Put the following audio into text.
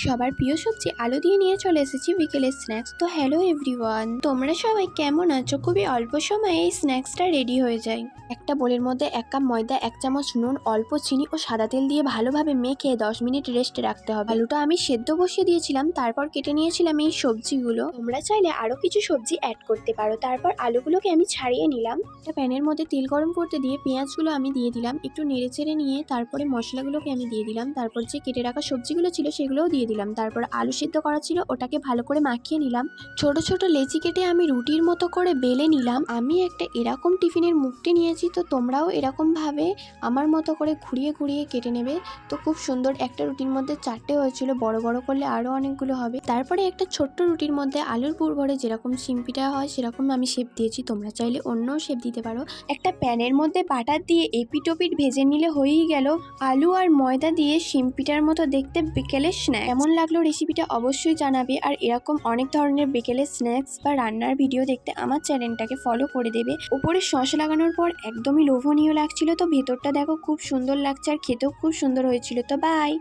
সবার প্রিয় সবজি আলু দিয়ে নিয়ে চলে এসেছি বিকেলের স্ন্যাক্স। তো হ্যালো এভরিওয়ান, তোমরা সবাই কেমন আছো? খুবই অল্প সময়ে এই স্ন্যাক্সটা রেডি হয়ে যায়। একটা বোলের মধ্যে 1 কাপ ময়দা, 1 চামচ নুন, অল্প চিনি ও সাদা তেল দিয়ে ভালোভাবে মেখে 10 মিনিট রেস্টে রাখতে হবে। আলুটা আমি সেদ্ধ বসিয়ে দিয়েছিলাম, তারপর কেটে নিয়েছিলাম এই সবজিগুলো। তোমরা চাইলে আরো কিছু সবজি অ্যাড করতে পারো। তারপর আলুগুলোকে আমি ছাড়িয়ে নিলাম। একটা প্যানের মধ্যে তেল গরম করতে দিয়ে পেঁয়াজগুলো আমি দিয়ে দিলাম, একটু নেড়ে চেড়ে নিয়ে তারপরে মশলাগুলোকে আমি দিয়ে দিলাম। তারপর যে কেটে রাখা সবজিগুলো ছিল সেগুলোও দিয়ে দিলাম। তারপর আলু সিদ্ধ করা ছিল, ওটাকে ভালো করে মাখিয়ে নিলাম। ছোট ছোট লেচি কেটে আমি রুটির মতো করে বেলে নিলাম। আমি একটা এরকম টিফিনের মুখটি নিয়েছি, তো তোমরাও এরকম ভাবে আমার মতো করে ঘুরিয়ে ঘুরিয়ে কেটে নেবে। তো খুব সুন্দর একটা রুটির মধ্যে 4টে হয়েছিল, বড় বড় করলে আরো অনেকগুলো হবে। তারপরে একটা ছোট্ট রুটির মধ্যে আলুর পুর ভরে যেরকম সিম্পিটা হয় সেরকম আমি শেপ দিয়েছি। তোমরা চাইলে অন্য শেপ দিতে পারো। একটা প্যানের মধ্যে বাটার দিয়ে এপিটোপিট ভেজে নিলে হয়েই গেল আলু আর ময়দা দিয়ে শিম্পিটার মতো দেখতে বিকেলের স্ন্যাক্স। কেমন লাগলো রেসিপিটা অবশ্যই জানাবে। আর এরকম অনেক ধরনের বিকেলের স্ন্যাক্স বা রান্নার ভিডিও দেখতে আমার চ্যানেলটাকে ফলো করে দেবে। উপরে সস লাগানোর পর একদমই লোভনীয় লাগছিল, তো ভেতরটা দেখো খুব সুন্দর লাগছে আর খেতেও খুব সুন্দর হয়েছিল। তো বাই।